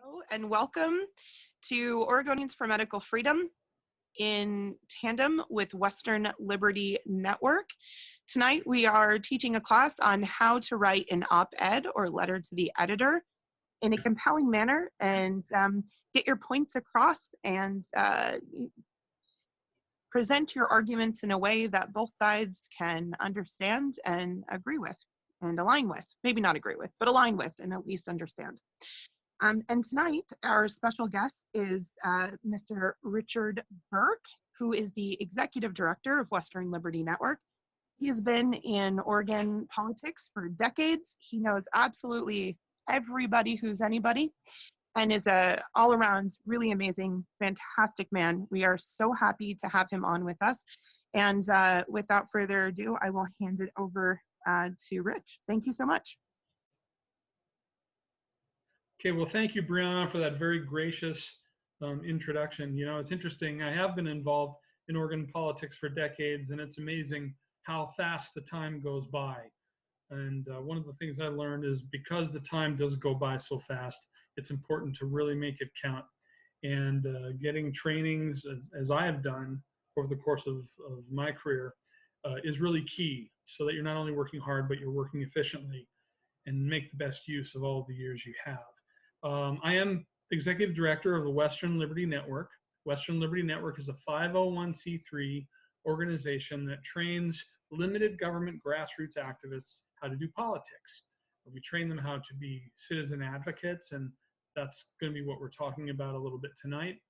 Hello and welcome to Oregonians for Medical Freedom in tandem with Western Liberty Network. Tonight we are teaching a class on how to write an op-ed or letter to the editor in a compelling manner and get your points across and present your arguments in a way that both sides can understand and agree with and align with. Maybe not agree with, but align with and at least understand. And tonight, our special guest is Mr. Richard Burke, who is the Executive Director of Western Liberty Network. He has been in Oregon politics for decades. He knows absolutely everybody who's anybody and is a all-around really amazing, fantastic man. We are so happy to have him on with us. And without further ado, I will hand it over to Rich. Thank you so much. Okay, well, thank you, Brianna, for that very gracious introduction. You know, it's interesting. I have been involved in Oregon politics for decades, and it's amazing how fast the time goes by. And one of the things I learned is because the time does go by so fast, it's important to really make it count. And getting trainings, as I have done over the course of my career, is really key so that you're not only working hard, but you're working efficiently and make the best use of all the years you have. I am Executive Director of the Western Liberty Network. Western Liberty Network is a 501c3 organization that trains limited government grassroots activists how to do politics. We train them how to be citizen advocates, and that's going to be what we're talking about a little bit tonight.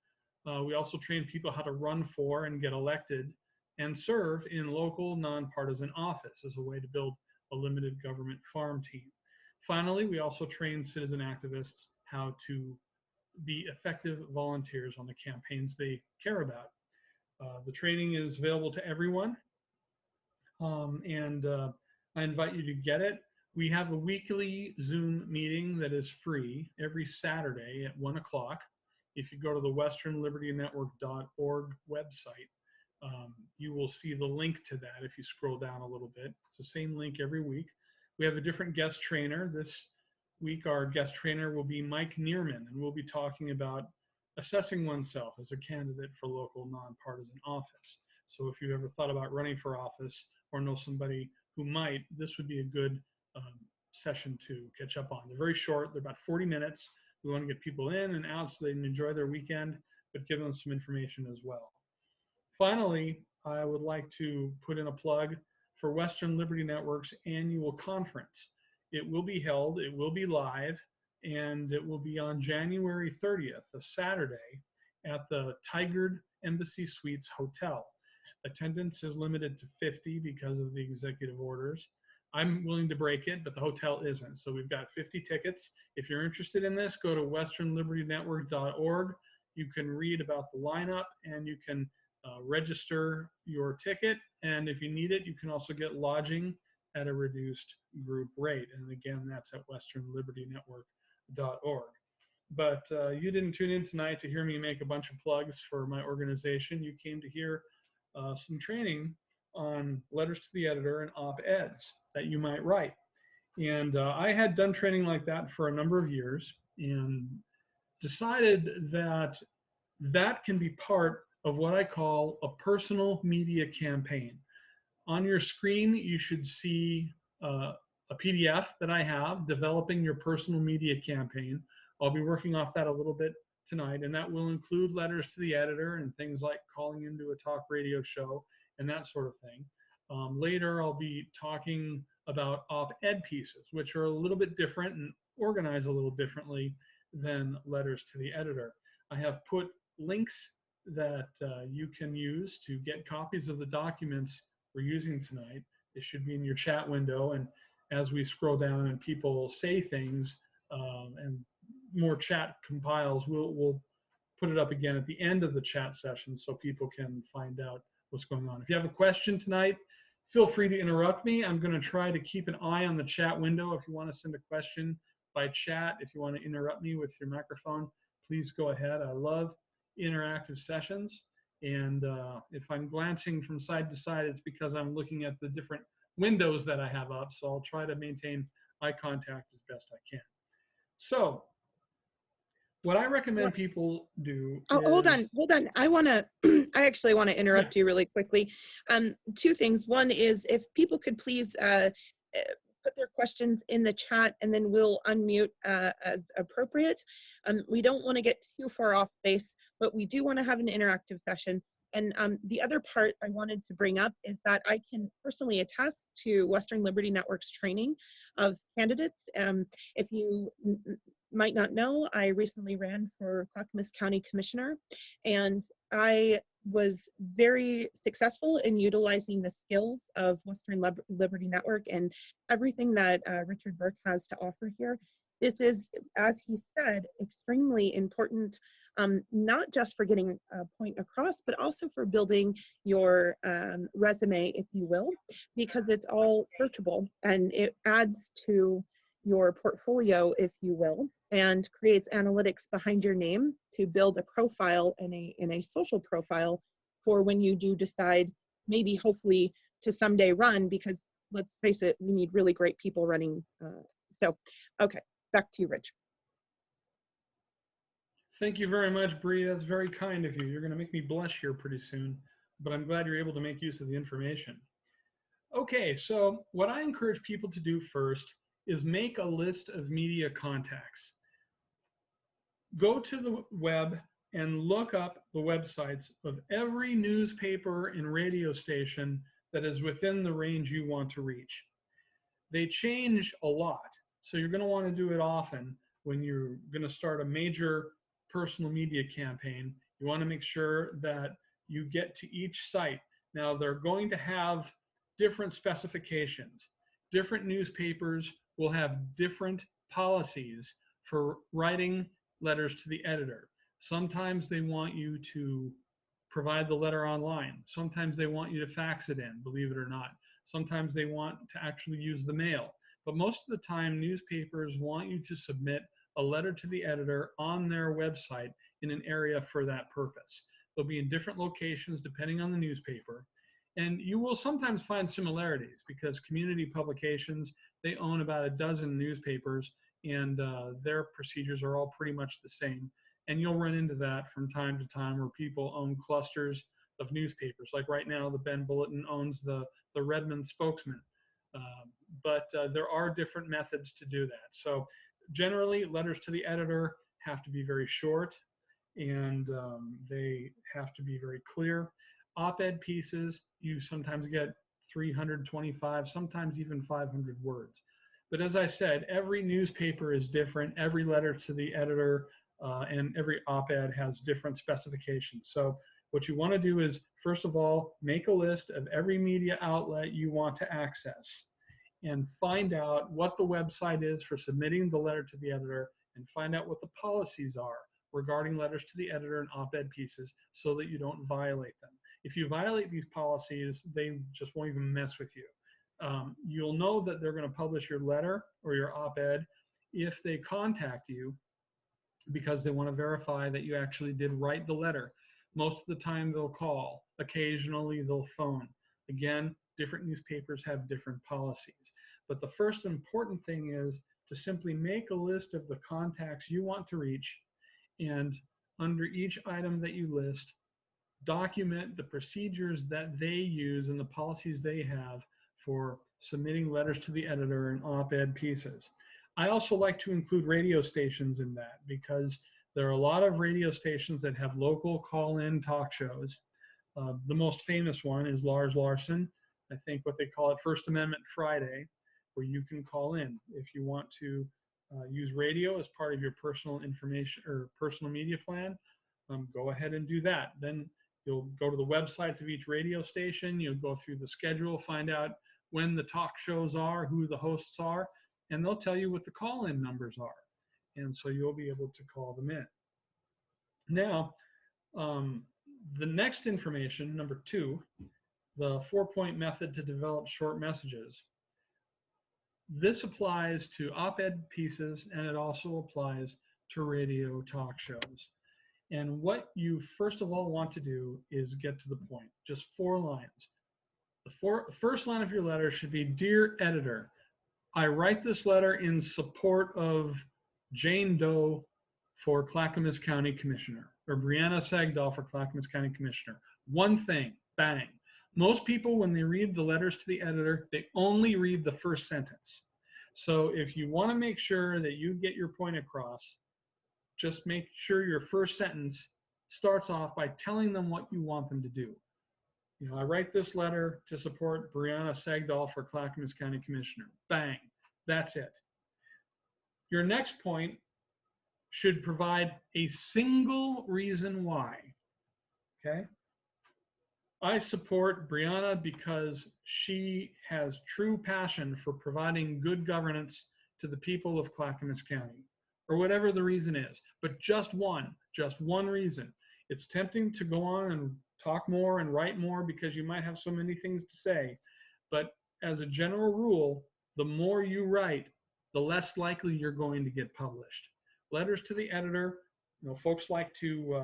We also train people how to run for and get elected and serve in local nonpartisan office as a way to build a limited government farm team. Finally, we also train citizen activists how to be effective volunteers on the campaigns they care about. The training is available to everyone, and I invite you to get it. We have a weekly Zoom meeting that is free every Saturday at 1 o'clock. If you go to the westernlibertynetwork.org website, you will see the link to that if you scroll down a little bit. It's the same link every week. We have a different guest trainer. This week, our guest trainer will be Mike Neerman, and we'll be talking about assessing oneself as a candidate for local nonpartisan office. So if you ever thought about running for office or know somebody who might, this would be a good session to catch up on. They're very short. They're about 40 minutes. We want to get people in and out so they can enjoy their weekend, but give them some information as well. Finally, I would like to put in a plug for Western Liberty Network's annual conference. It will be held, it will be live, and it will be on January 30th, a Saturday, at the Tigard Embassy Suites Hotel. Attendance is limited to 50 because of the executive orders. I'm willing to break it, but the hotel isn't. So we've got 50 tickets. If you're interested in this, go to westernlibertynetwork.org. You can read about the lineup and you can register your ticket, and if you need it, you can also get lodging at a reduced group rate. And again, that's at westernlibertynetwork.org. But you didn't tune in tonight to hear me make a bunch of plugs for my organization. You came to hear some training on letters to the editor and op-eds that you might write. And I had done training like that for a number of years and decided that that can be part of what I call a personal media campaign. On your screen, you should see a PDF that I have, Developing Your Personal Media Campaign. I'll be working off that a little bit tonight, and that will include letters to the editor and things like calling into a talk radio show and that sort of thing. Later, I'll be talking about op-ed pieces, which are a little bit different and organized a little differently than letters to the editor. I have put links that you can use to get copies of the documents we're using tonight. It should be in your chat window, and as we scroll down and people say things and more chat compiles, we'll put it up again at the end of the chat session so people can find out what's going on. If you have a question tonight, feel free to interrupt me. I'm going to try to keep an eye on the chat window. If you want to send a question by chat, if you want to interrupt me with your microphone, please go ahead. I love interactive sessions, and if I'm glancing from side to side, it's because I'm looking at the different windows that I have up, so I'll try to maintain eye contact as best I can. So What I recommend people do Oh, is, hold on. I want to, I actually want to yeah, interrupt you really quickly. Two things. One is if people could please put their questions in the chat and then we'll unmute as appropriate. We don't want to get too far off base, but we do want to have an interactive session. And the other part I wanted to bring up is that I can personally attest to Western Liberty Network's training of candidates. If you might not know, I recently ran for Clackamas County Commissioner, and I was very successful in utilizing the skills of Western Liberty Network and everything that Richard Burke has to offer here. This is, as he said, extremely important, not just for getting a point across, but also for building your resume, if you will, because it's all searchable and it adds to your portfolio, if you will, and creates analytics behind your name to build a profile and a social profile for when you do decide, maybe hopefully to someday run, because let's face it, we need really great people running. Okay, back to you, Rich. thank you very much, Bree. That's very kind of you. You're going to make me blush here pretty soon, but I'm glad you're able to make use of the information. Okay, so what I encourage people to do first is make a list of media contacts. Go to the web and look up the websites of every newspaper and radio station that is within the range you want to reach. They change a lot, so you're going to want to do it often when you're going to start a major personal media campaign. You want to make sure that you get to each site. Now, they're going to have different specifications. Different newspapers will have different policies for writing letters to the editor. Sometimes they want you to provide the letter online. Sometimes they want you to fax it in, believe it or not. Sometimes they want to actually use the mail. But most of the time, newspapers want you to submit a letter to the editor on their website in an area for that purpose. They'll be in different locations depending on the newspaper. And you will sometimes find similarities because community publications, they own about a dozen newspapers, and their procedures are all pretty much the same. And you'll run into that from time to time where people own clusters of newspapers. Like right now, the Bend Bulletin owns the Redmond Spokesman. But there are different methods to do that. So generally, letters to the editor have to be very short, and they have to be very clear. Op-ed pieces, you sometimes get 325, sometimes even 500 words. But as I said, every newspaper is different. Every letter to the editor and every op-ed has different specifications. So what you want to do is, first of all, make a list of every media outlet you want to access and find out what the website is for submitting the letter to the editor, and find out what the policies are regarding letters to the editor and op-ed pieces so that you don't violate them. If you violate these policies, they just won't even mess with you. You'll know that they're going to publish your letter or your op-ed if they contact you because they want to verify that you actually did write the letter. Most of the time they'll call. Occasionally they'll phone. Again, different newspapers have different policies. But the first important thing is to simply make a list of the contacts you want to reach, and under each item that you list, document the procedures that they use and the policies they have for submitting letters to the editor and op-ed pieces. I also like to include radio stations in that because there are a lot of radio stations that have local call-in talk shows. The most famous one is Lars Larson. I think what they call it First Amendment Friday, where you can call in if you want to use radio as part of your personal information or personal media plan. Go ahead and do that. Then you'll go to the websites of each radio station. You'll go through the schedule, find out when the talk shows are, who the hosts are, and they'll tell you what the call-in numbers are. And so you'll be able to call them in. Now, the next information, number 2, the 4-point method to develop short messages. This applies to op-ed pieces, and it also applies to radio talk shows. And what you first of all want to do is get to the point, just 4 lines. The first line of your letter should be, "Dear editor, I write this letter in support of Jane Doe for Clackamas County Commissioner, or Brianna Sagdahl for Clackamas County Commissioner. One thing, bang. Most people, when they read the letters to the editor, they only read the first sentence. So if you want to make sure that you get your point across, just make sure your first sentence starts off by telling them what you want them to do. You know, I write this letter to support Brianna Sagdahl for Clackamas County Commissioner. Bang, that's it. Your next point should provide a single reason why, okay? I support Brianna because she has true passion for providing good governance to the people of Clackamas County, or whatever the reason is, but just one reason. It's tempting to go on and talk more and write more because you might have so many things to say, but as a general rule, the more you write, the less likely you're going to get published. Letters to the editor, you know, folks like to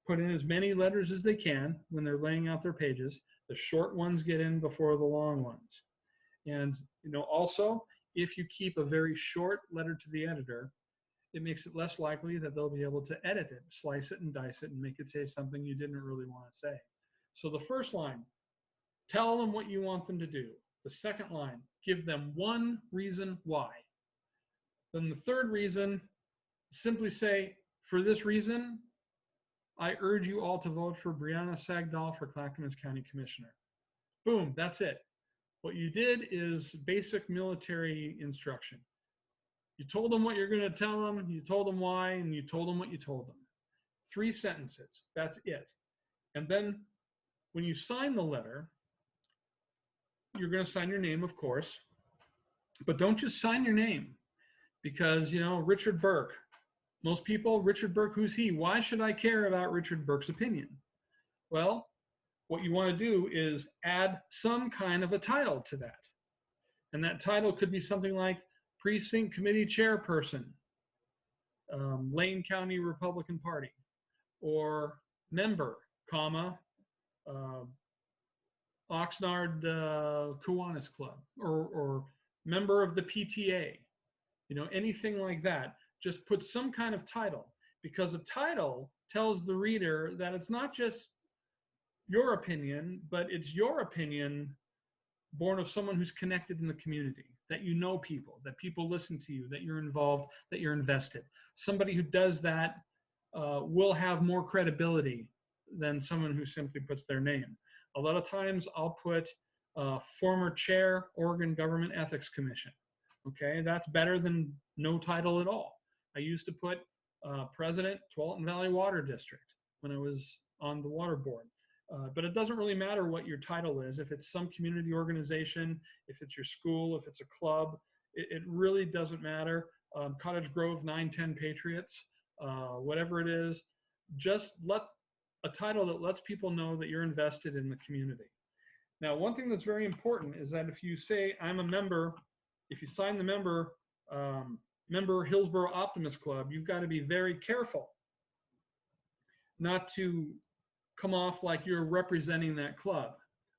put in as many letters as they can when they're laying out their pages. The short ones get in before the long ones. And, you know, also, if you keep a very short letter to the editor, it makes it less likely that they'll be able to edit it, slice it and dice it and make it say something you didn't really want to say. So the first line, tell them what you want them to do. The second line, give them one reason why. Then the third reason, simply say, for this reason, I urge you all to vote for Brianna Sagdahl for Clackamas County Commissioner. Boom, that's it. What you did is basic military instruction. You told them what you're going to tell them, you told them why, and you told them what you told them. 3 sentences, that's it. And then when you sign the letter, you're going to sign your name, of course, but don't just sign your name because, you know, Richard Burke, most people, Richard Burke, who's he? Why should I care about Richard Burke's opinion? Well, what you want to do is add some kind of a title to that. And that title could be something like Precinct Committee Chairperson, Lane County Republican Party, or member, comma, Oxnard Kiwanis Club, or member of the PTA, you know, anything like that. Just put some kind of title, because a title tells the reader that it's not just your opinion, but it's your opinion born of someone who's connected in the community, that you know people, that people listen to you, that you're involved, that you're invested. Somebody who does that will have more credibility than someone who simply puts their name. A lot of times I'll put former chair, Oregon Government Ethics Commission. Okay, that's better than no title at all. I used to put president, Tualatin Valley Water District when I was on the water board. But it doesn't really matter what your title is. If it's some community organization, if it's your school, if it's a club, it really doesn't matter. Cottage Grove 910 Patriots, whatever it is, just let a title that lets people know that you're invested in the community. Now, one thing that's very important is that if you say, I'm a member, if you sign the member Hillsboro Optimist Club, you've got to be very careful not to come off like you're representing that club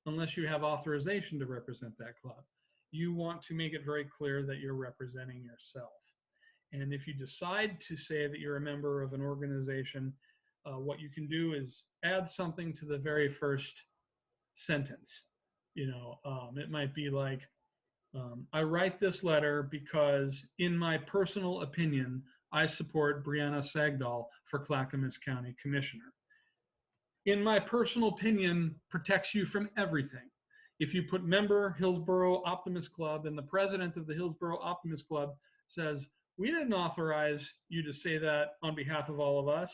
unless you have authorization to represent that club. You want to make it very clear that you're representing yourself. And if you decide to say that you're a member of an organization, what you can do is add something to the very first sentence. You know, it might be like, I write this letter because, in my personal opinion, I support Brianna Sagdahl for Clackamas County Commissioner. In my personal opinion protects you from everything. If you put member Hillsboro Optimist Club and the president of the Hillsboro Optimist Club says, we didn't authorize you to say that on behalf of all of us,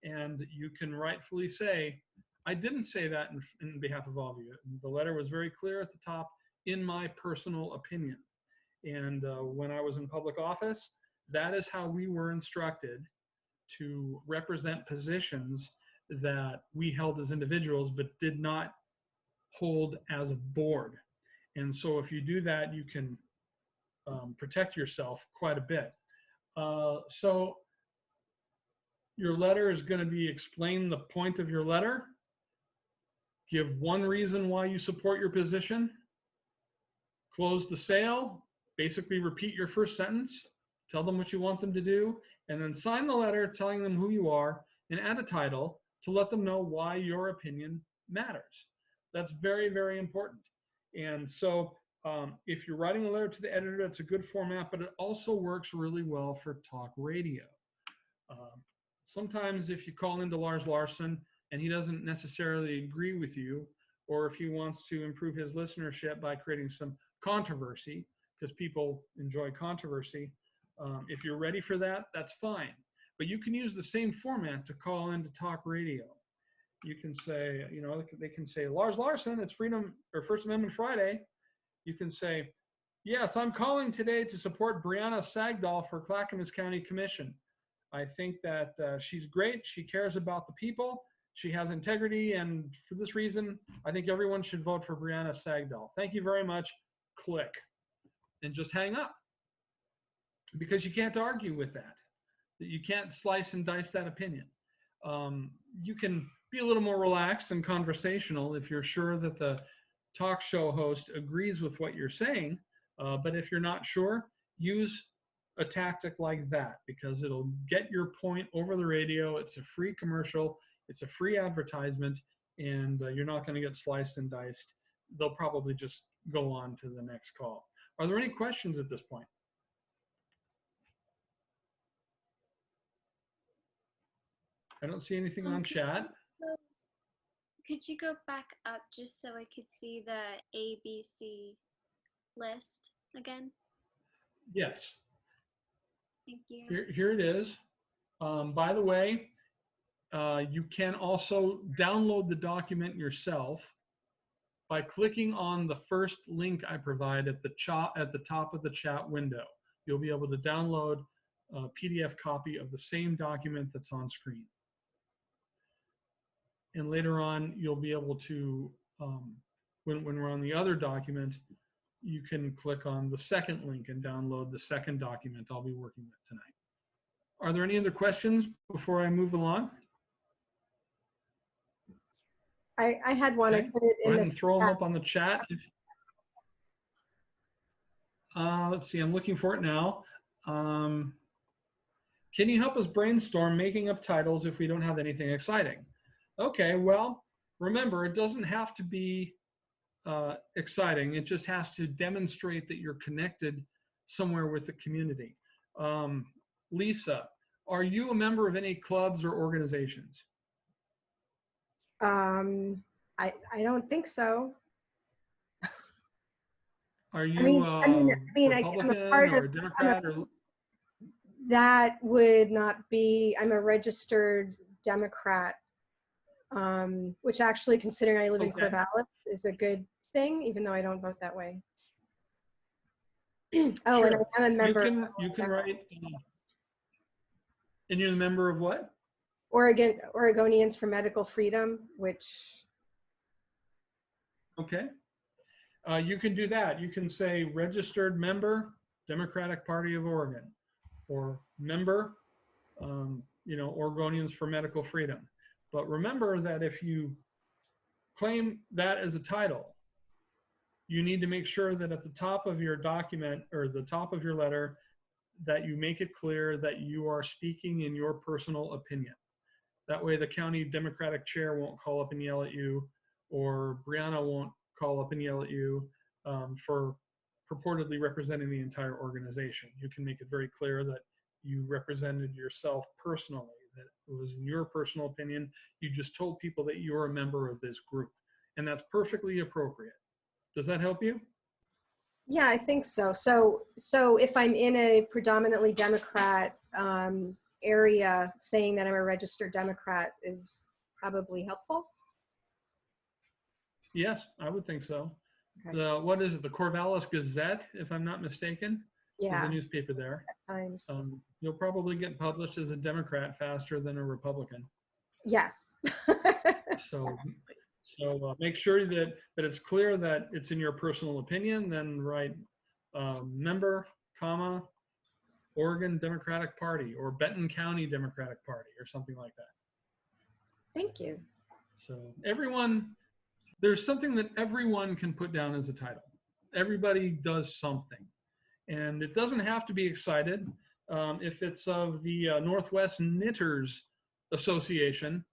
and you can rightfully say, I didn't say that in behalf of all of you. The letter was very clear at the top, in my personal opinion. And when I was in public office, that is how we were instructed to represent positions that we held as individuals but did not hold as a board. And so if you do that, you can protect yourself quite a bit. So your letter is going to be explain the point of your letter, give one reason why you support your position, close the sale, basically repeat your first sentence, tell them what you want them to do, and then sign the letter telling them who you are and add a title to let them know why your opinion matters. That's very, very important. And so if you're writing a letter to the editor, that's a good format, but it also works really well for talk radio. Sometimes if you call into Lars Larson and he doesn't necessarily agree with you, or if he wants to improve his listenership by creating some controversy, because people enjoy controversy, if you're ready for that, that's fine. But you can use the same format to call into talk radio. You can say, you know, they can say, Lars Larson, it's Freedom or First Amendment Friday. You can say, yes, I'm calling today to support Brianna Sagdahl for Clackamas County Commission. I think that she's great. She cares about the people. She has integrity. And for this reason, I think everyone should vote for Brianna Sagdahl. Thank you very much. Click. And just hang up. Because you can't argue with that. You can't slice and dice that opinion. You can be a little more relaxed and conversational if you're sure that the talk show host agrees with what you're saying. But if you're not sure, use a tactic like that, because it'll get your point over the radio. It's a free commercial. It's a free advertisement, and you're not going to get sliced and diced. They'll probably just go on to the next call. Are there any questions at this point? I don't see anything on chat. Could you go back up just so I could see the ABC list again? Yes. Thank you. Here it is. By the way, you can also download the document yourself by clicking on the first link I provide at the top of the chat window. You'll be able to download a PDF copy of the same document that's on screen. And later on, you'll be able to, when we're on the other document, you can click on the second link and download the second document I'll be working with tonight. Are there any other questions before I move along? I had one. Okay. I put it Go in ahead the and throw them chat. up on the chat. Let's see, I'm looking for it now. Can you help us brainstorm making up titles if we don't have anything exciting? Okay, well, remember, it doesn't have to be exciting. It just has to demonstrate that you're connected somewhere with the community. Lisa, are you a member of any clubs or organizations? I don't think so. Are you I'm a Republican part or of, a Democrat? that would not be, I'm a registered Democrat, which actually, considering I live in Okay. Corvallis, is a good thing, even though I don't vote that way. Oh, Sure. and I'm a member You can write, and you're a member of what? Oregonians for Medical Freedom, which, Okay. You can do that. You can say registered member, Democratic Party of Oregon, or member, Oregonians for Medical Freedom. But remember that if you claim that as a title, you need to make sure that at the top of your document or the top of your letter that you make it clear that you are speaking in your personal opinion. That way the county Democratic chair won't call up and yell at you, or Brianna won't call up and yell at you for purportedly representing the entire organization. You can make it very clear that you represented yourself personally, that it was in your personal opinion. You just told people that you're a member of this group, and that's perfectly appropriate. Does that help you? yeah, I think so. So if I'm in a predominantly Democrat area, saying that I'm a registered Democrat is probably helpful. Yes, I would think so. Okay. What is it? The Corvallis Gazette, if I'm not mistaken, is Yeah, the newspaper there. times. You'll probably get published as a Democrat faster than a Republican. Yes. So make sure that it's clear that it's in your personal opinion. Then write member, comma, Oregon Democratic Party or Benton County Democratic Party or something like that. Thank you. So there's something that everyone can put down as a title. Everybody does something. And it doesn't have to be excited. If it's of the Northwest Knitters Association,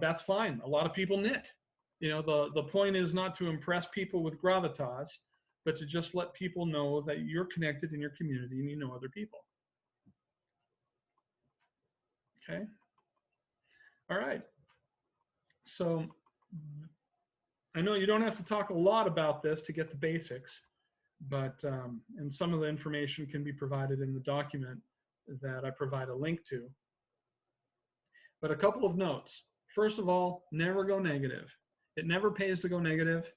that's fine. A lot of people knit. The point is not to impress people with gravitas, but to just let people know that you're connected in your community and you know other people. Okay. All right. So I know you don't have to talk a lot about this to get the basics, but and some of the information can be provided in the document that I provide a link to. But a couple of notes. First of all, never go negative. It never pays to go negative.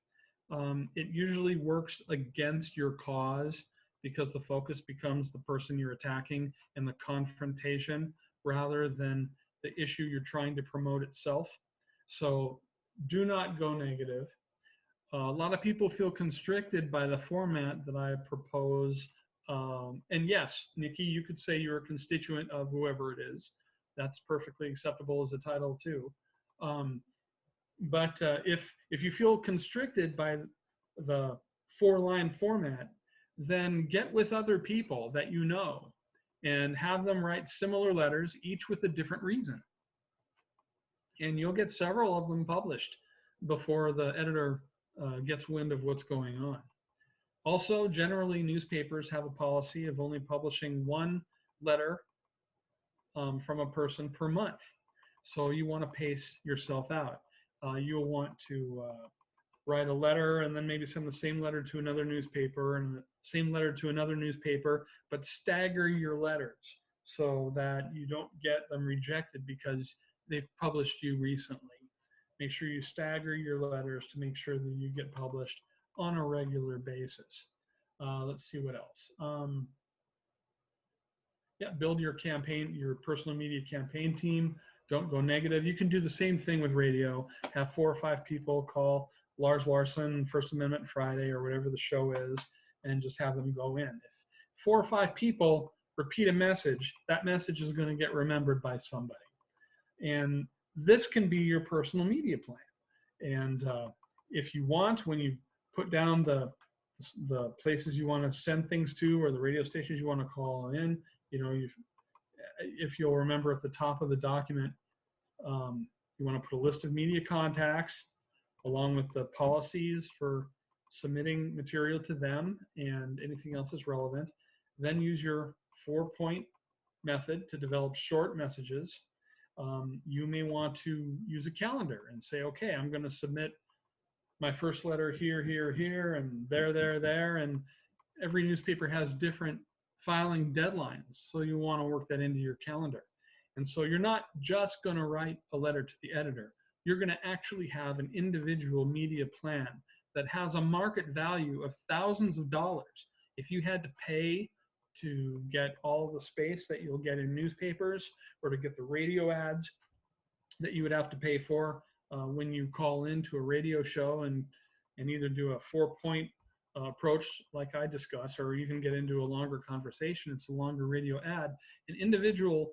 It usually works against your cause because the focus becomes the person you're attacking and the confrontation rather than the issue you're trying to promote itself. So do not go negative. A lot of people feel constricted by the format that I propose. And yes, Nikki, you could say you're a constituent of whoever it is. That's perfectly acceptable as a title too. But if you feel constricted by the 4-line format, then get with other people that you know and have them write similar letters, each with a different reason. And you'll get several of them published before the editor gets wind of what's going on. Also, generally, newspapers have a policy of only publishing 1 letter from a person per month. So you want to pace yourself out. You'll want to write a letter and then maybe send the same letter to another newspaper and the same letter to another newspaper, but stagger your letters so that you don't get them rejected because they've published you recently. Make sure you stagger your letters to make sure that you get published on a regular basis. Let's see what else. Yeah, build your campaign, your personal media campaign team. Don't go negative. You can do the same thing with radio. Have 4 or 5 people call Lars Larson, First Amendment Friday, or whatever the show is, and just have them go in. If 4 or 5 people repeat a message, that message is going to get remembered by somebody. And this can be your personal media plan. And if you want, when you put down the places you want to send things to or the radio stations you want to call in, if you'll remember at the top of the document, you want to put a list of media contacts along with the policies for submitting material to them and anything else that's relevant. Then use your 4-point method to develop short messages. You may want to use a calendar and say, okay, I'm going to submit my first letter here, here, here, and there, and every newspaper has different filing deadlines, so you want to work that into your calendar. And so you're not just going to write a letter to the editor. You're going to actually have an individual media plan that has a market value of thousands of dollars. If you had to pay to get all the space that you'll get in newspapers or to get the radio ads that you would have to pay for when you call into a radio show and either do a 4-point approach like I discussed, or even get into a longer conversation, it's a longer radio ad. An individual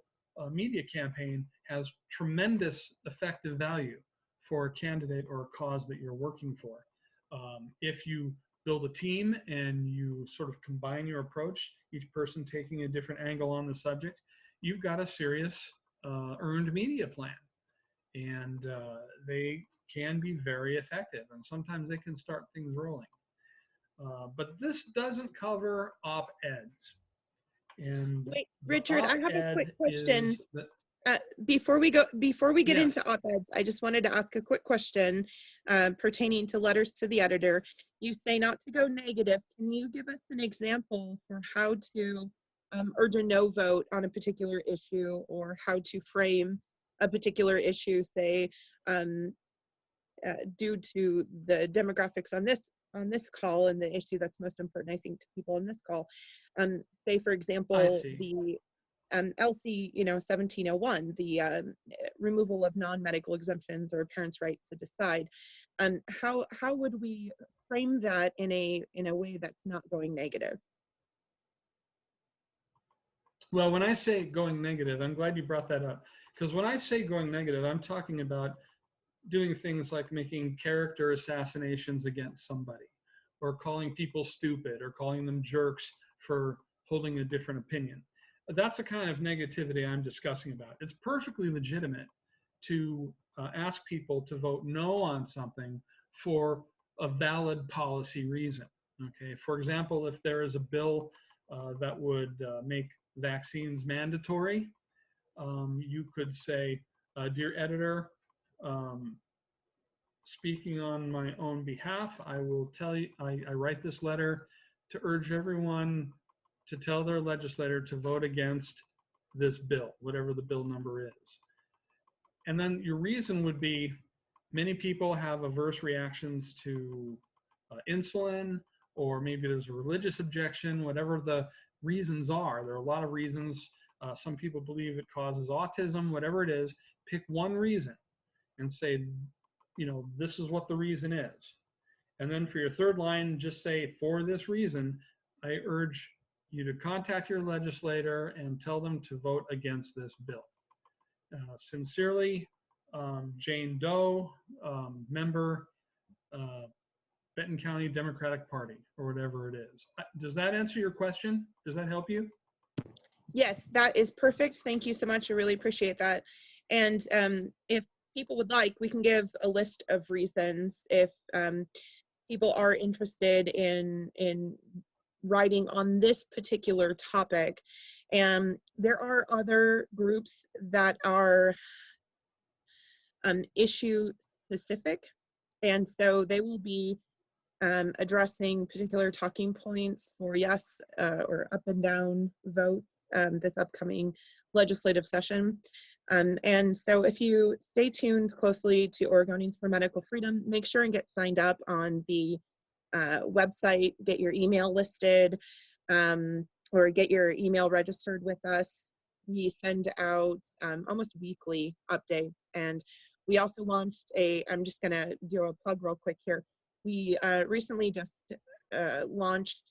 media campaign has tremendous effective value for a candidate or a cause that you're working for. If you build a team and you sort of combine your approach, each person taking a different angle on the subject, you've got a serious earned media plan. And they can be very effective, and sometimes they can start things rolling. But this doesn't cover op-eds. And Wait, Richard, I have a quick question. Before we get Yeah. into op-eds, I just wanted to ask a quick question pertaining to letters to the editor. You say not to go negative. Can you give us an example for how to urge a no vote on a particular issue, or how to frame a particular issue, say, due to the demographics on this call and the issue that's most important, I think, to people on this call? Say, for example, the LC 1701, the removal of non-medical exemptions or a parent's right to decide. How would we frame that in a way that's not going negative? Well, when I say going negative, I'm glad you brought that up, because when I say going negative, I'm talking about doing things like making character assassinations against somebody, or calling people stupid, or calling them jerks for holding a different opinion. That's the kind of negativity I'm discussing about. It's perfectly legitimate to ask people to vote no on something for a valid policy reason. Okay, for example, if there is a bill that would make vaccines mandatory, you could say, dear editor, speaking on my own behalf, I will tell you, I write this letter to urge everyone to tell their legislator to vote against this bill, whatever the bill number is. And then your reason would be, many people have adverse reactions to insulin, or maybe there's a religious objection, whatever the reasons are. There are a lot of reasons. Some people believe it causes autism, whatever it is. Pick one reason and say, you know, this is what the reason is. And then for your third line, just say, for this reason, I urge you to contact your legislator and tell them to vote against this bill. Sincerely, Jane Doe, member, Benton County Democratic Party, or whatever it is. Does that answer your question? Does that help you? Yes, that is perfect. Thank you so much. I really appreciate that. And if people would like, we can give a list of reasons if people are interested in writing on this particular topic. And there are other groups that are issue specific, and so they will be addressing particular talking points for yes or up and down votes this upcoming legislative session. And so if you stay tuned closely to Oregonians for Medical Freedom, make sure and get signed up on the website, get your email listed, or get your email registered with us. We send out almost weekly updates, and we also launched I'm just gonna do a plug real quick here. We recently just launched,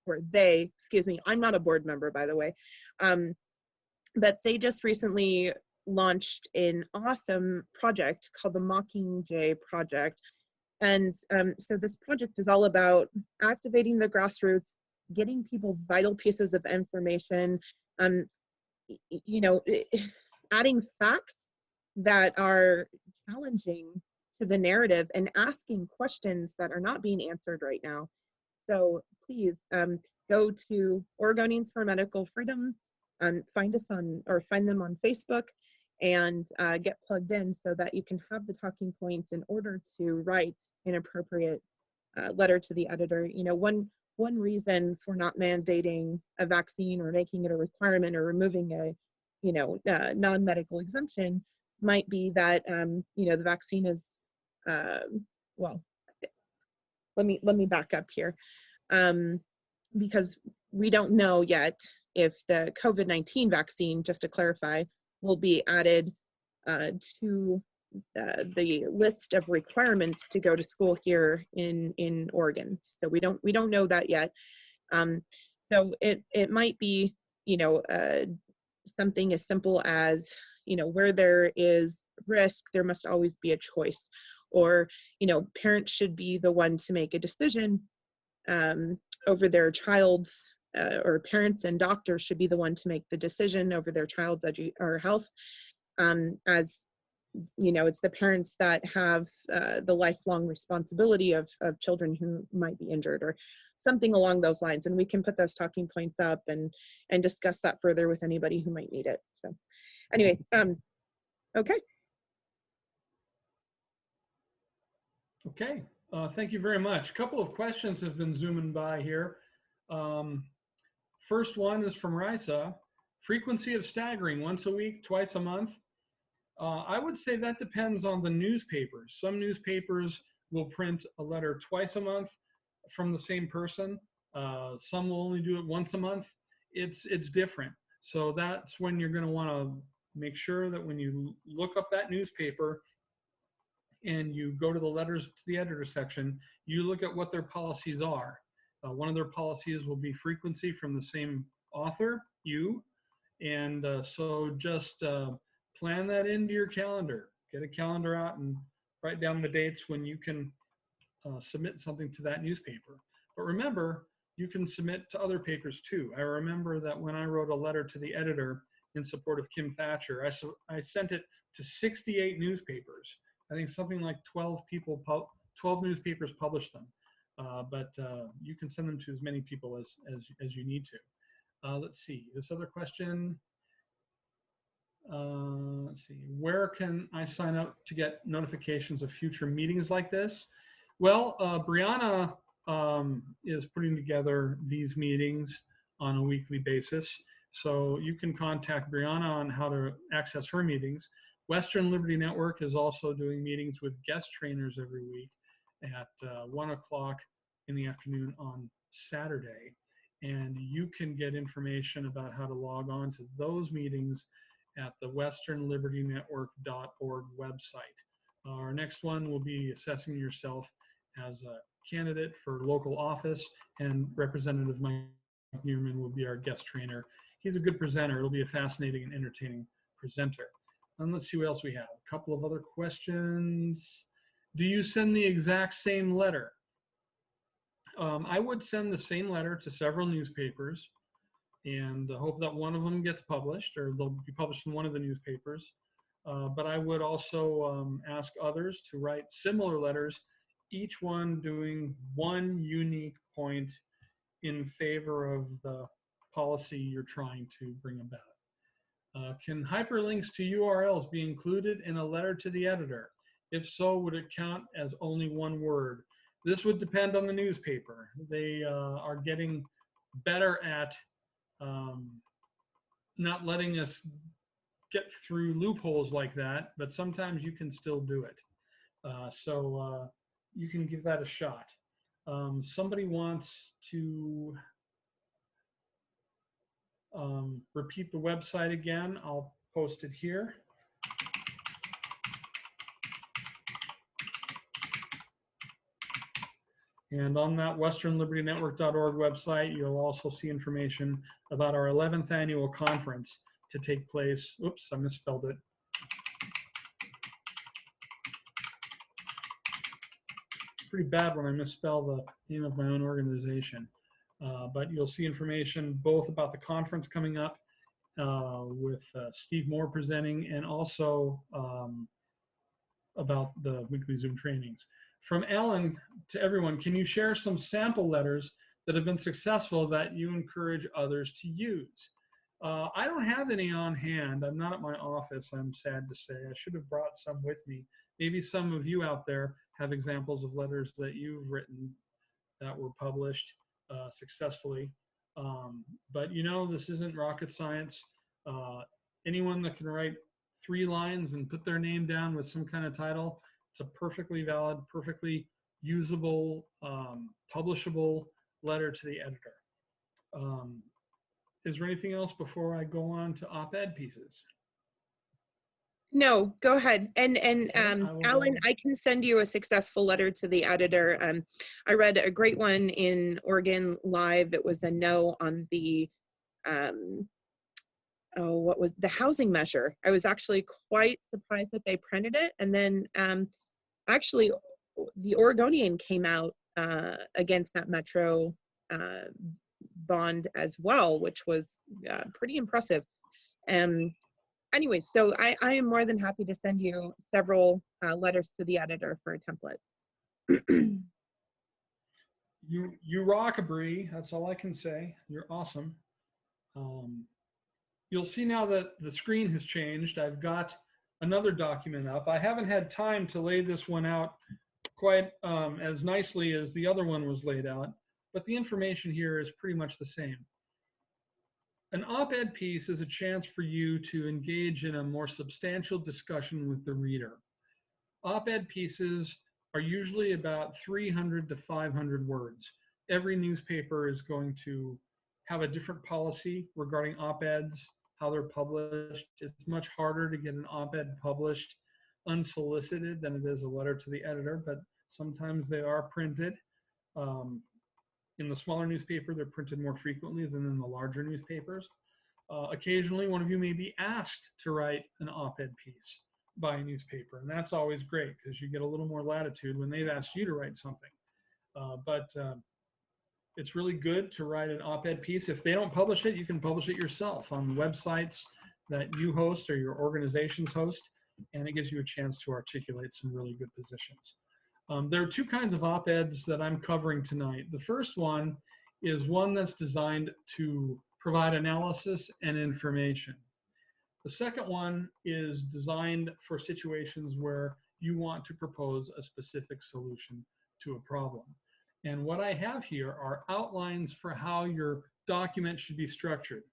or excuse me, I'm not a board member, by the way, but they just recently launched an awesome project called the Mockingjay Project. And so this project is all about activating the grassroots, getting people vital pieces of information, you know, adding facts that are challenging to the narrative and asking questions that are not being answered right now. So please go to Oregonians for Medical Freedom, find us on, or find them on Facebook, and get plugged in so that you can have the talking points in order to write an appropriate letter to the editor. You know, one reason for not mandating a vaccine or making it a requirement or removing a, you know, non-medical exemption might be that, you know, the vaccine is, well, let me back up here, because we don't know yet if the COVID-19 vaccine, just to clarify, will be added to the list of requirements to go to school here in Oregon. So we don't know that yet. So it might be, you know, something as simple as, you know, where there is risk, there must always be a choice, or, you know, parents should be the one to make a decision over their child's, or parents and doctors should be the one to make the decision over their child's health. As you know, it's the parents that have the lifelong responsibility of children who might be injured, or something along those lines. And we can put those talking points up and discuss that further with anybody who might need it. So anyway, okay. Okay, thank you very much. A couple of questions have been zooming by here. First one is from Risa. Frequency of staggering, once a week, twice a month? I would say that depends on the newspapers. Some newspapers will print a letter twice a month from the same person. Some will only do it once a month. It's different. So that's when you're going to want to make sure that when you look up that newspaper and you go to the letters to the editor section, you look at what their policies are. One of their policies will be frequency from the same author, you. And so just plan that into your calendar. Get a calendar out and write down the dates when you can submit something to that newspaper. But remember, you can submit to other papers too. I remember that when I wrote a letter to the editor in support of Kim Thatcher, I sent it to 68 newspapers. I think something like 12 newspapers published them. But you can send them to as many people as you need to. Let's see, this other question. Let's see, where can I sign up to get notifications of future meetings like this? Well, Brianna is putting together these meetings on a weekly basis. So you can contact Brianna on how to access her meetings. Western Liberty Network is also doing meetings with guest trainers every week at 1 o'clock in the afternoon on Saturday. And you can get information about how to log on to those meetings at the westernlibertynetwork.org website. Our next one will be assessing yourself as a candidate for local office, and Representative Mike Newman will be our guest trainer. He's a good presenter. It'll be a fascinating and entertaining presenter. And let's see what else we have. A couple of other questions. Do you send the exact same letter? I would send the same letter to several newspapers and hope that one of them gets published, or they'll be published in one of the newspapers. But I would also ask others to write similar letters, each one doing one unique point in favor of the policy you're trying to bring about. Can hyperlinks to URLs be included in a letter to the editor? If so, would it count as only one word? This would depend on the newspaper. They are getting better at not letting us get through loopholes like that, but sometimes you can still do it. So you can give that a shot. Somebody wants to repeat the website again. I'll post it here. And on that westernlibertynetwork.org website, you'll also see information about our 11th annual conference to take place. Oops, I misspelled it. Pretty bad when I misspell the name of my own organization. But you'll see information both about the conference coming up with Steve Moore presenting, and also about the weekly Zoom trainings. From Ellen to everyone, can you share some sample letters that have been successful that you encourage others to use? I don't have any on hand. I'm not at my office, I'm sad to say. I should have brought some with me. Maybe some of you out there have examples of letters that you've written that were published successfully. But you know, this isn't rocket science. Anyone that can write 3 lines and put their name down with some kind of title, it's a perfectly valid, perfectly usable, publishable letter to the editor. Is there anything else before I go on to op-ed pieces? No, go ahead. And Alan, go. I can send you a successful letter to the editor. I read a great one in Oregon Live. It was a no on the, what was the housing measure. I was actually quite surprised that they printed it. And then actually the Oregonian came out against that Metro bond as well, which was pretty impressive. Anyways, so I am more than happy to send you several letters to the editor for a template. You rock, Bree. That's all I can say. You're awesome. You'll see now that the screen has changed. I've got another document up. I haven't had time to lay this one out quite as nicely as the other one was laid out, but the information here is pretty much the same. An op-ed piece is a chance for you to engage in a more substantial discussion with the reader. Op-ed pieces are usually about 300 to 500 words. Every newspaper is going to have a different policy regarding op-eds, how they're published. It's much harder to get an op-ed published unsolicited than it is a letter to the editor, but sometimes they are printed. In the smaller newspaper, they're printed more frequently than in the larger newspapers. Occasionally, one of you may be asked to write an op-ed piece by a newspaper, and that's always great because you get a little more latitude when they've asked you to write something. But it's really good to write an op-ed piece. If they don't publish it, you can publish it yourself on websites that you host or your organizations host, and it gives you a chance to articulate some really good positions. There are two kinds of op-eds that I'm covering tonight. The first one is one that's designed to provide analysis and information. The second one is designed for situations where you want to propose a specific solution to a problem. And what I have here are outlines for how your document should be structured.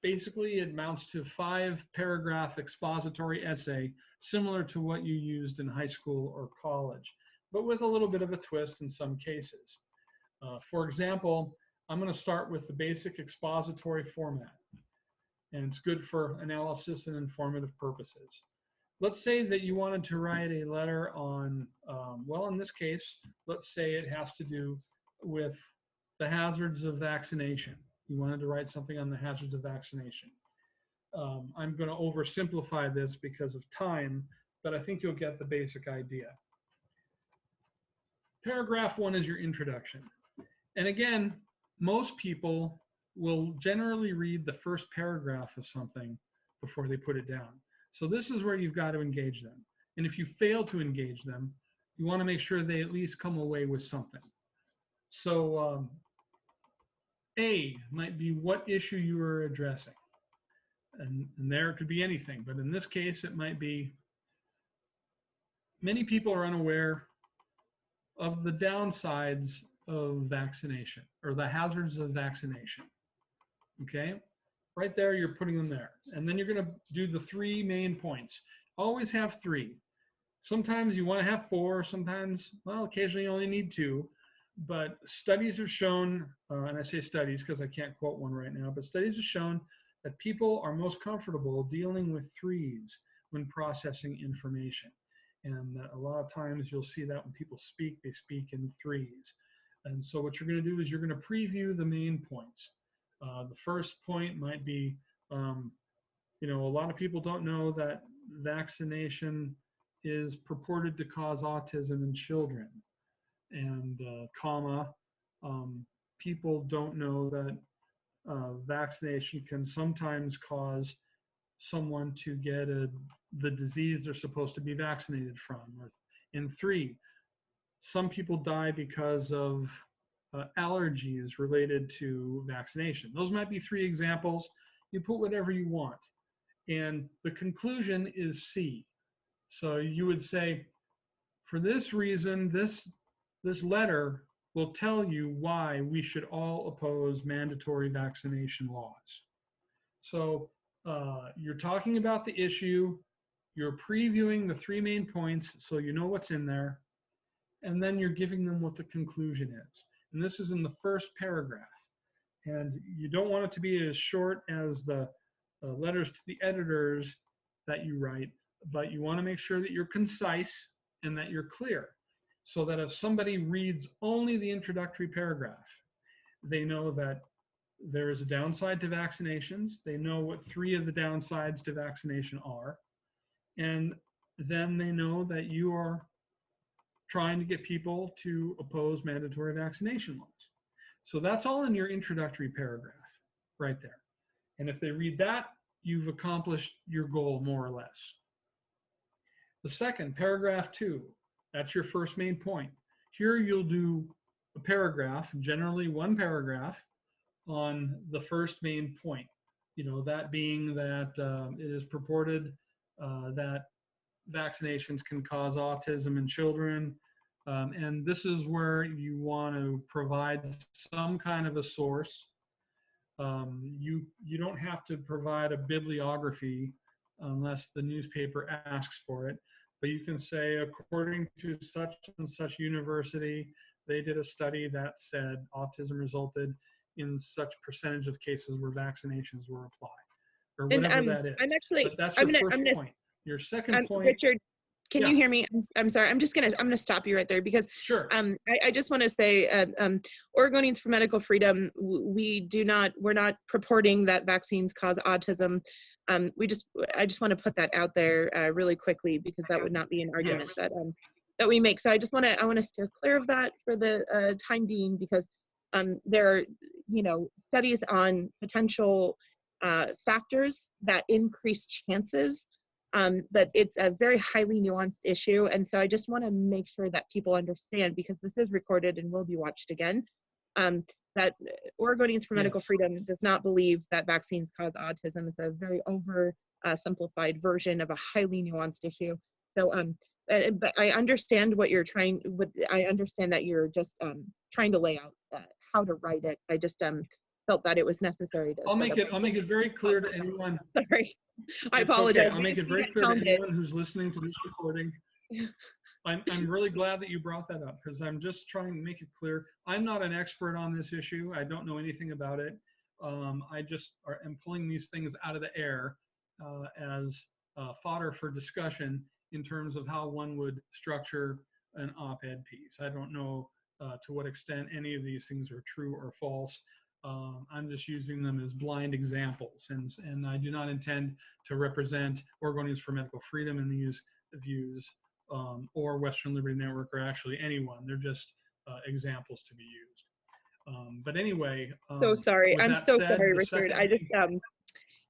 Basically, it amounts to 5-paragraph expository essay, similar to what you used in high school or college, but with a little bit of a twist in some cases. For example, I'm going to start with the basic expository format, and it's good for analysis and informative purposes. Let's say that you wanted to write a letter on, well, in this case, let's say it has to do with the hazards of vaccination. You wanted to write something on the hazards of vaccination. I'm going to oversimplify this because of time, but I think you'll get the basic idea. Paragraph 1 is your introduction. And again, most people will generally read the first paragraph of something before they put it down. So this is where you've got to engage them. And if you fail to engage them, you want to make sure they at least come away with something. So A might be what issue you are addressing. And there it could be anything, but in this case, it might be many people are unaware of the downsides of vaccination or the hazards of vaccination. Okay, right there, you're putting them there. And then you're going to do the 3 main points. Always have 3. Sometimes you want to have 4, sometimes, well, occasionally you only need 2. But studies have shown, and I say studies because I can't quote one right now, but studies have shown that people are most comfortable dealing with 3s when processing information. And a lot of times you'll see that when people speak, they speak in 3s. And so what you're going to do is you're going to preview the main points. The first point might be, you know, a lot of people don't know that vaccination is purported to cause autism in children. And people don't know that vaccination can sometimes cause someone to get the disease they're supposed to be vaccinated from. And 3, some people die because of allergies related to vaccination. Those might be 3 examples. You put whatever you want. And the conclusion is C. So you would say, for this reason, this letter will tell you why we should all oppose mandatory vaccination laws. So you're talking about the issue, you're previewing the 3 main points so you know what's in there, and then you're giving them what the conclusion is. And this is in the first paragraph. And you don't want it to be as short as the letters to the editors that you write, but you want to make sure that you're concise and that you're clear, so that if somebody reads only the introductory paragraph, they know that there is a downside to vaccinations. They know what 3 of the downsides to vaccination are. And then they know that you are trying to get people to oppose mandatory vaccination laws. So that's all in your introductory paragraph right there. And if they read that, you've accomplished your goal more or less. The second, paragraph 2, that's your first main point. Here you'll do a paragraph, generally 1 paragraph, on the first main point. You know, that being that it is purported that vaccinations can cause autism in children. And this is where you want to provide some kind of a source. You don't have to provide a bibliography unless the newspaper asks for it. But you can say, according to such and such university, they did a study that said autism resulted in such percentage of cases where vaccinations were applied, or whatever that is. I'm actually, but that's your first point. Your second point, Richard, can yeah. you hear me? I'm sorry. I'm gonna stop you right there because Sure. I just want to say, Oregonians for Medical Freedom, we're not purporting that vaccines cause autism. I just want to put that out there really quickly because that would not be an argument Yes. that we make. So I want to steer clear of that for the time being, because there are, studies on potential factors that increase chances, but it's a very highly nuanced issue. And so I just want to make sure that people understand, because this is recorded and will be watched again, that Oregonians for Medical Yes. Freedom does not believe that vaccines cause autism. It's a very simplified version of a highly nuanced issue. So, but I understand what you're trying. I understand that you're just trying to lay out how to write it. I just felt that it was necessary to. I'll make it very clear to anyone. Sorry, I It's okay. apologize. I'll make it very clear to anyone who's listening to this recording. I'm really glad that you brought that up, because I'm just trying to make it clear. I'm not an expert on this issue. I don't know anything about it. I just am pulling these things out of the air as fodder for discussion in terms of how one would structure an op-ed piece. I don't know to what extent any of these things are true or false. I'm just using them as blind examples, and I do not intend to represent Oregonians for Medical Freedom in these views, or Western Liberty Network, or actually anyone. They're just examples to be used. But anyway. So sorry. I'm so sorry, Richard. I just,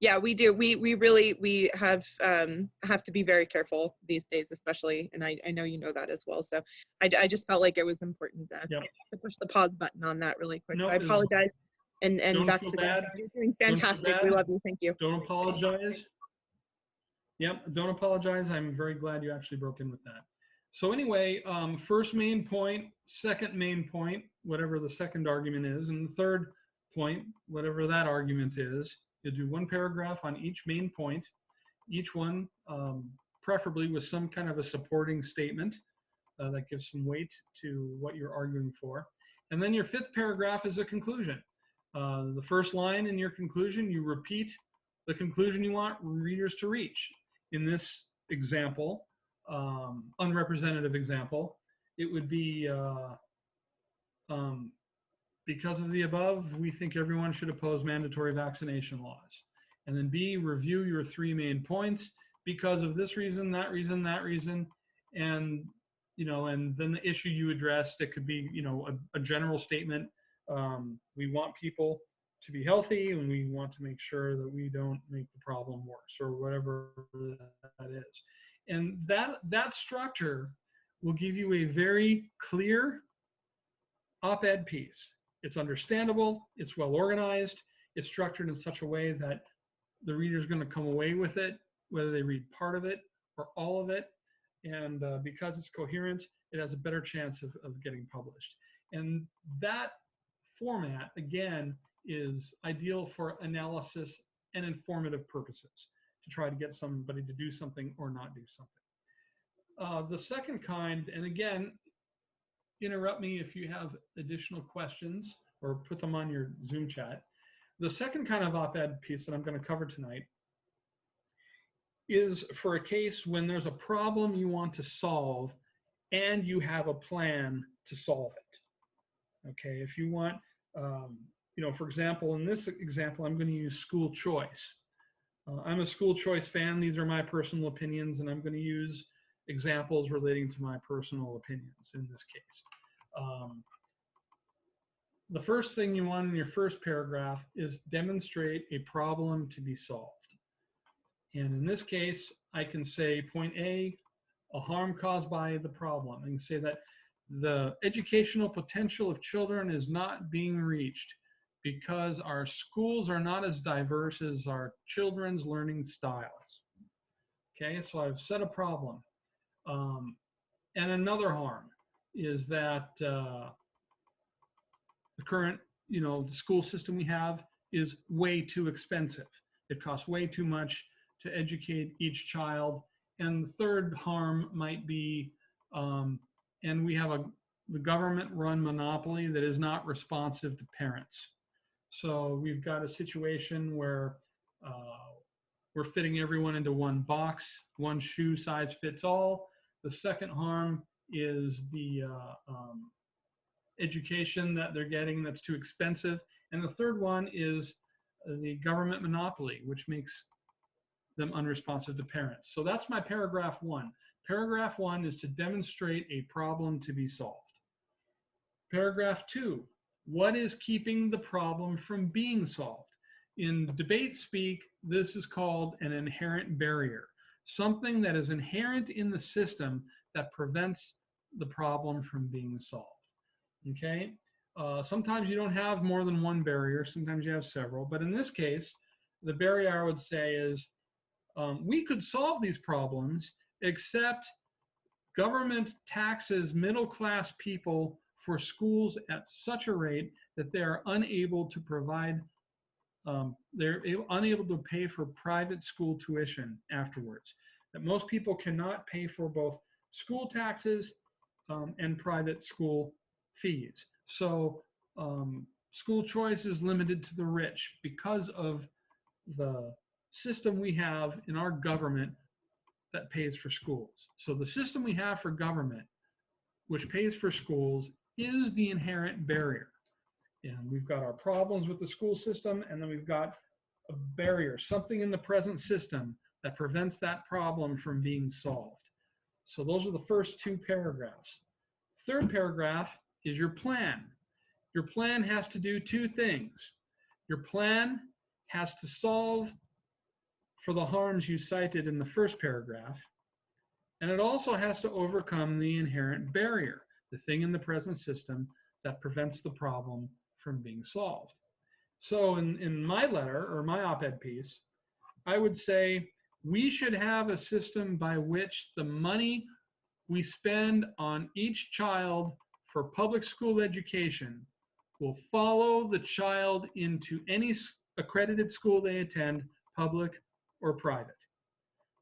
yeah, we do. We have to be very careful these days, especially, and I know you know that as well. So I just felt like it was important to push the pause button on that really quick. So I apologize. And back to that. You're doing fantastic. We love you. Thank you. Don't apologize. Yep, don't apologize. I'm very glad you actually broke in with that. So anyway, first main point, second main point, whatever the second argument is, and the third point, whatever that argument is. You'll do one paragraph on each main point, each one preferably with some kind of a supporting statement that gives some weight to what you're arguing for. And then your fifth paragraph is a conclusion. The first line in your conclusion, you repeat the conclusion you want readers to reach. In this example, unrepresentative example, it would be, because of the above, we think everyone should oppose mandatory vaccination laws. And then B, review your three main points because of this reason, that reason, that reason. And, and then the issue you addressed, it could be, a general statement. We want people to be healthy, and we want to make sure that we don't make the problem worse, or whatever that is. And that structure will give you a very clear op-ed piece. It's understandable, it's well organized, it's structured in such a way that the reader's going to come away with it, whether they read part of it or all of it. And because it's coherent, it has a better chance of getting published. And that format, again, is ideal for analysis and informative purposes, to try to get somebody to do something or not do something. The second kind, and again, interrupt me if you have additional questions or put them on your Zoom chat. The second kind of op-ed piece that I'm going to cover tonight is for a case when there's a problem you want to solve and you have a plan to solve it. Okay, if you want, for example, in this example, I'm going to use school choice. I'm a school choice fan. These are my personal opinions, and I'm going to use examples relating to my personal opinions in this case. The first thing you want in your first paragraph is demonstrate a problem to be solved. And in this case, I can say point A, a harm caused by the problem. I can say that the educational potential of children is not being reached because our schools are not as diverse as our children's learning styles. Okay, so I've set a problem. And another harm is that the current, the school system we have is way too expensive. It costs way too much to educate each child. And the third harm might be, and we have the government-run monopoly that is not responsive to parents. So we've got a situation where we're fitting everyone into one box, one shoe size fits all. The second harm is the education that they're getting that's too expensive. And the third one is the government monopoly, which makes them unresponsive to parents. So that's my paragraph one. Paragraph 1 is to demonstrate a problem to be solved. Paragraph 2, what is keeping the problem from being solved? In debate speak, this is called an inherent barrier, something that is inherent in the system that prevents the problem from being solved. Okay? Sometimes you don't have more than one barrier, sometimes you have several, but in this case, the barrier I would say is we could solve these problems, except government taxes middle-class people for schools at such a rate that they are unable to provide, unable to pay for private school tuition afterwards. That most people cannot pay for both school taxes and private school fees. So school choice is limited to the rich because of the system we have in our government that pays for schools. So the system we have for government, which pays for schools, is the inherent barrier. And we've got our problems with the school system, and then we've got a barrier, something in the present system that prevents that problem from being solved. So those are the first two paragraphs. Third paragraph is your plan. Your plan has to do two things. Your plan has to solve for the harms you cited in the first paragraph, and it also has to overcome the inherent barrier, the thing in the present system that prevents the problem from being solved. So in my letter, or my op-ed piece, I would say we should have a system by which the money we spend on each child for public school education will follow the child into any accredited school they attend, public or private.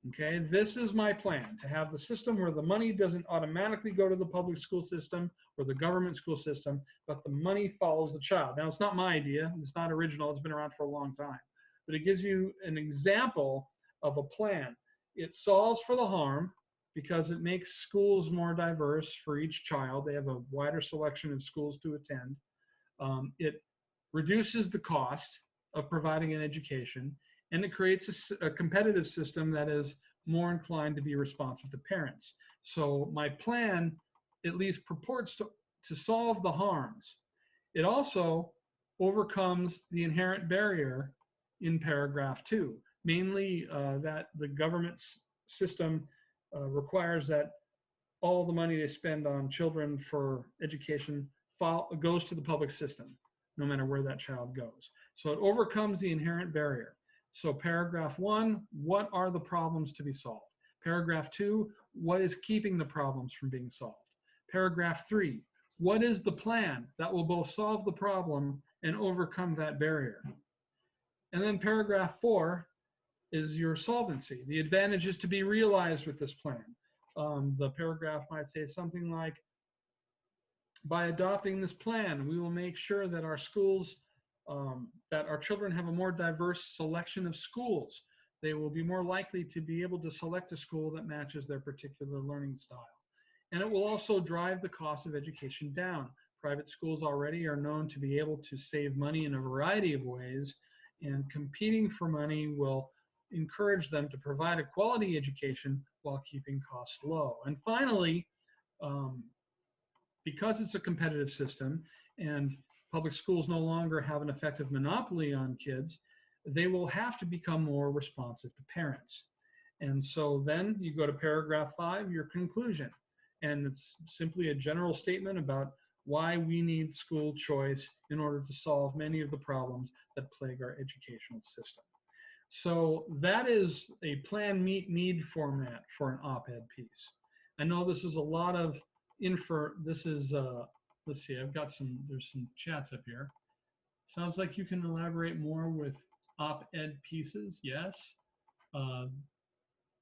Okay, this is my plan, to have the system where the money doesn't automatically go to the public school system or the government school system, but the money follows the child. Now, it's not my idea. It's not original. It's been around for a long time. But it gives you an example of a plan. It solves for the harm because it makes schools more diverse for each child. They have a wider selection of schools to attend. It reduces the cost of providing an education, and it creates a competitive system that is more inclined to be responsive to parents. So my plan at least purports to solve the harms. It also overcomes the inherent barrier in paragraph 2, mainly that the government system requires that all the money they spend on children for education goes to the public system, no matter where that child goes. So it overcomes the inherent barrier. So paragraph 1, what are the problems to be solved? Paragraph 2, what is keeping the problems from being solved? Paragraph 3, what is the plan that will both solve the problem and overcome that barrier? And then paragraph 4 is your solvency, the advantages to be realized with this plan. The paragraph might say something like, by adopting this plan, we will make sure that our schools, that our children have a more diverse selection of schools. They will be more likely to be able to select a school that matches their particular learning style. And it will also drive the cost of education down. Private schools already are known to be able to save money in a variety of ways, and competing for money will encourage them to provide a quality education while keeping costs low. And finally, because it's a competitive system and public schools no longer have an effective monopoly on kids, they will have to become more responsive to parents. And so then you go to paragraph 5, your conclusion. And it's simply a general statement about why we need school choice in order to solve many of the problems that plague our educational system. So that is a plan, meet, need format for an op-ed piece. I know this is a lot of this is, let's see, there's some chats up here. Sounds like you can elaborate more with op-ed pieces. Yes,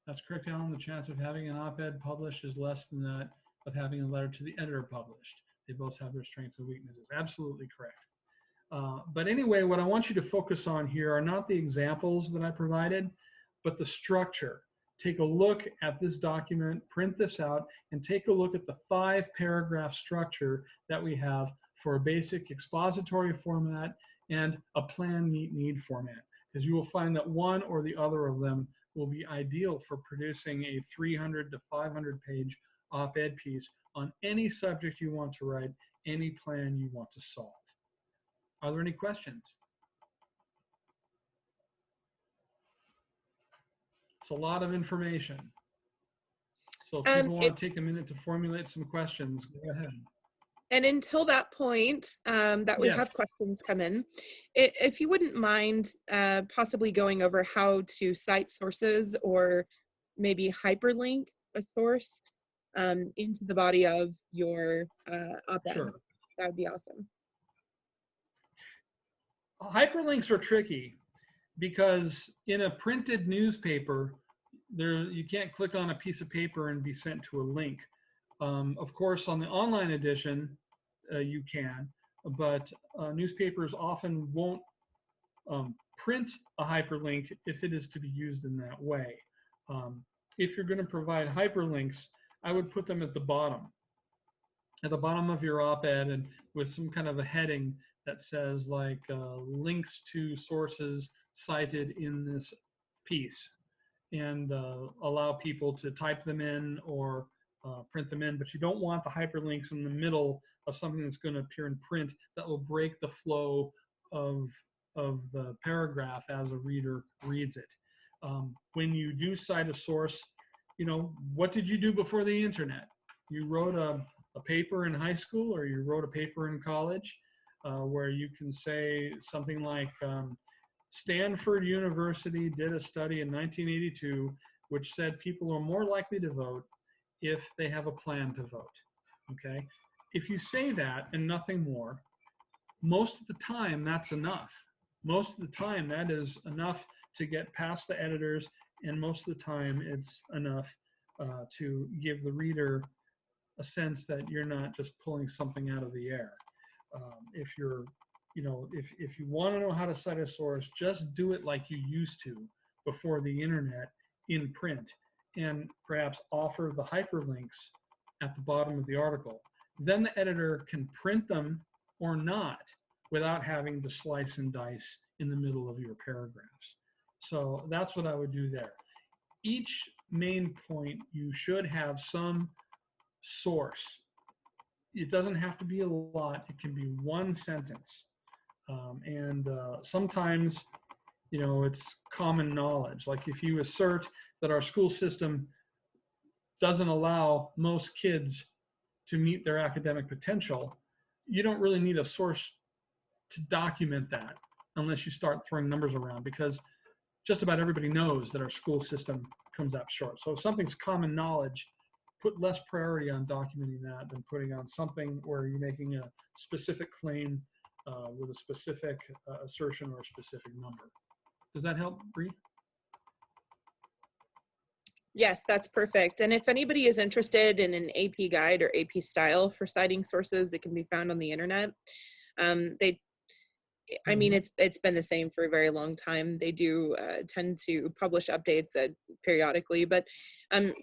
that's correct, Alan. The chance of having an op-ed published is less than that of having a letter to the editor published. They both have their strengths and weaknesses. Absolutely correct. But anyway, what I want you to focus on here are not the examples that I provided, but the structure. Take a look at this document, print this out, and take a look at the 5-paragraph structure that we have for a basic expository format and a plan, meet, need format, because you will find that one or the other of them will be ideal for producing a 300 to 500 page op-ed piece on any subject you want to write, any plan you want to solve. Are there any questions? It's a lot of information. So if people want to take a minute to formulate some questions, go ahead. And until that point, that we Yes. have questions come in, if you wouldn't mind possibly going over how to cite sources or maybe hyperlink a source into the body of your op-ed, Sure. that would be awesome. Hyperlinks are tricky because in a printed newspaper, you can't click on a piece of paper and be sent to a link. Of course, on the online edition, you can, but newspapers often won't print a hyperlink if it is to be used in that way. If you're going to provide hyperlinks, I would put them at the bottom of your op-ed, and with some kind of a heading that says like links to sources cited in this piece, and allow people to type them in or print them in. But you don't want the hyperlinks in the middle of something that's going to appear in print that will break the flow of the paragraph as a reader reads it. When you do cite a source, what did you do before the internet? You wrote a paper in high school, or you wrote a paper in college, where you can say something like, Stanford University did a study in 1982 which said people are more likely to vote if they have a plan to vote. Okay? If you say that and nothing more, most of the time that's enough. Most of the time that is enough to get past the editors, and most of the time it's enough to give the reader a sense that you're not just pulling something out of the air. If you're if you want to know how to cite a source, just do it like you used to before the internet in print, and perhaps offer the hyperlinks at the bottom of the article. Then the editor can print them or not without having to slice and dice in the middle of your paragraphs. So that's what I would do there. Each main point, you should have some source. It doesn't have to be a lot. It can be one sentence. Sometimes, it's common knowledge. Like if you assert that our school system doesn't allow most kids to meet their academic potential, you don't really need a source to document that unless you start throwing numbers around, because just about everybody knows that our school system comes up short. So if something's common knowledge, put less priority on documenting that than putting on something where you're making a specific claim with a specific assertion or a specific number. Does that help, Bree? Yes, that's perfect. And if anybody is interested in an AP guide or AP style for citing sources, it can be found on the internet. It's been the same for a very long time. They do tend to publish updates periodically, but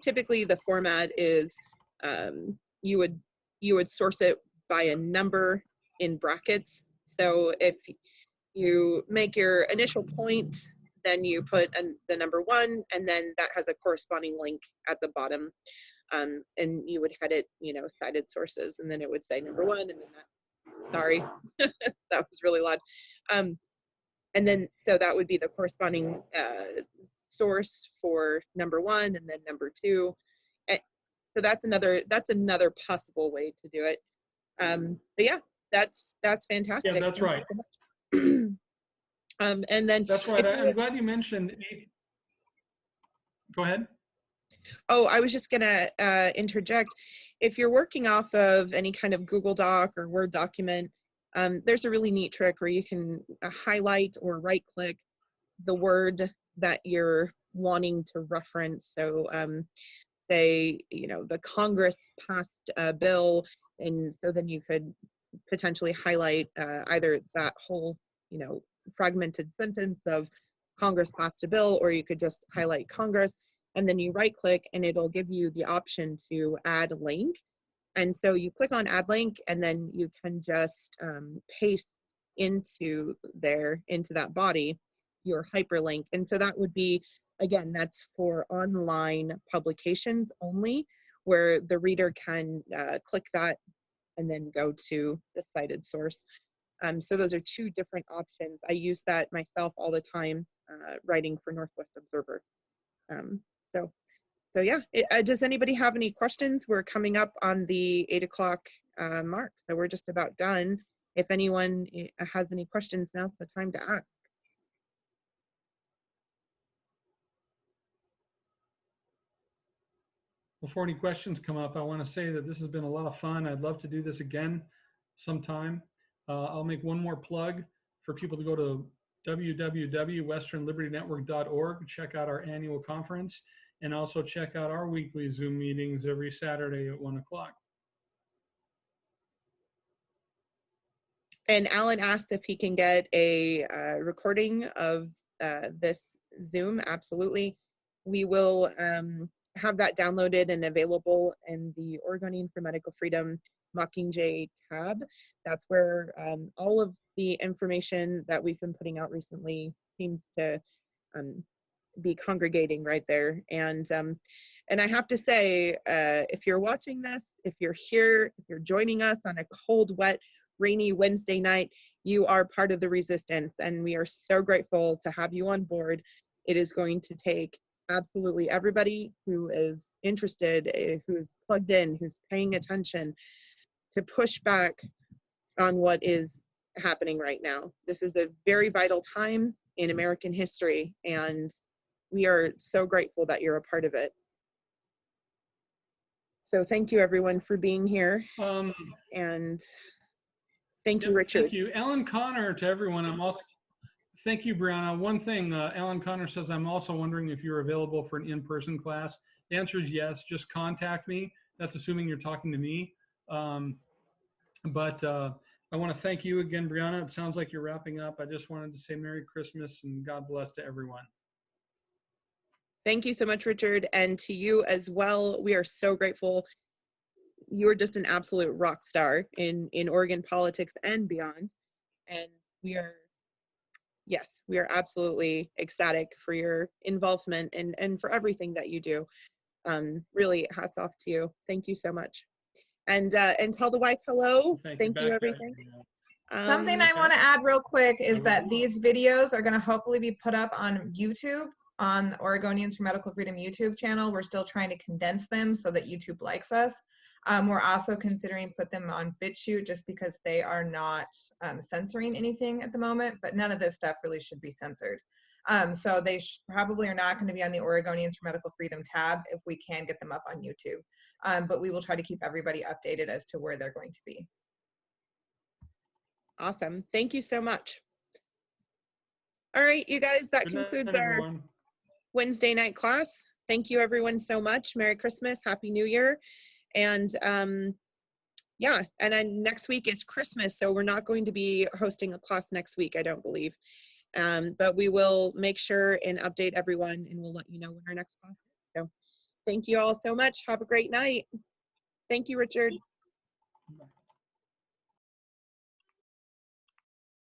typically the format is you would source it by a number in brackets. So if you make your initial point, then you put the number 1, and then that has a corresponding link at the bottom, and you would head it, cited sources, and then it would say number 1, and then that, sorry, that was really loud. And then, so that would be the corresponding source for number 1, and then number 2. And so that's another possible way to do it. But yeah, that's fantastic. Yeah, that's right. And then that's right. I'm glad you mentioned. Go ahead. Oh, I was just gonna interject. If you're working off of any kind of Google Doc or Word document, there's a really neat trick where you can highlight or right-click the word that you're wanting to reference. So say, the Congress passed a bill, and so then you could potentially highlight either that whole, fragmented sentence of Congress passed a bill, or you could just highlight Congress, and then you right-click, and it'll give you the option to add a link. And so you click on add link, and then you can just paste into that body your hyperlink. And so that would be again, that's for online publications only, where the reader can click that and then go to the cited source. So those are two different options. I use that myself all the time, writing for Northwest Observer. So yeah, does anybody have any questions? We're coming up on the 8 o'clock mark, so we're just about done. If anyone has any questions, now's the time to ask. Before any questions come up, I want to say that this has been a lot of fun. I'd love to do this again sometime. I'll make one more plug for people to go to www.westernlibertynetwork.org, check out our annual conference, and also check out our weekly Zoom meetings every Saturday at 1 o'clock. And Alan asked if he can get a recording of this Zoom. Absolutely. We will have that downloaded and available in the Oregonian for Medical Freedom Mockingjay tab. That's where all of the information that we've been putting out recently seems to be congregating right there. And I have to say, if you're watching this, if you're here, if you're joining us on a cold, wet, rainy Wednesday night, you are part of the resistance, and we are so grateful to have you on board. It is going to take absolutely everybody who is interested, who's plugged in, who's paying attention, to push back on what is happening right now. This is a very vital time in American history, and we are so grateful that you're a part of it. So thank you everyone for being here. And thank you, Richard. Thank you. Alan Connor, to everyone. Thank you, Brianna. One thing, Alan Connor says, I'm also wondering if you're available for an in-person class. The answer is yes, just contact me. That's assuming you're talking to me. But I want to thank you again, Brianna. It sounds like you're wrapping up. I just wanted to say Merry Christmas and God bless to everyone. Thank you so much, Richard, and to you as well. We are so grateful. You are just an absolute rock star in Oregon politics and beyond. And we are absolutely ecstatic for your involvement and for everything that you do. Really, hats off to you. Thank you so much. And tell the wife hello. Thank you, everything. Something I want to add real quick is that these videos are going to hopefully be put up on YouTube, on the Oregonians for Medical Freedom YouTube channel. We're still trying to condense them so that YouTube likes us. We're also considering put them on BitChute just because they are not censoring anything at the moment, but none of this stuff really should be censored. So they probably are not going to be on the Oregonians for Medical Freedom tab if we can get them up on YouTube. But we will try to keep everybody updated as to where they're going to be. Awesome. Thank you so much. All right, you guys, that concludes our Wednesday night class. Thank you everyone so much. Merry Christmas, Happy New Year. And yeah, and then next week is Christmas, so we're not going to be hosting a class next week, I don't believe. But we will make sure and update everyone, and we'll let you know when our next class is. So thank you all so much. Have a great night. Thank you, Richard.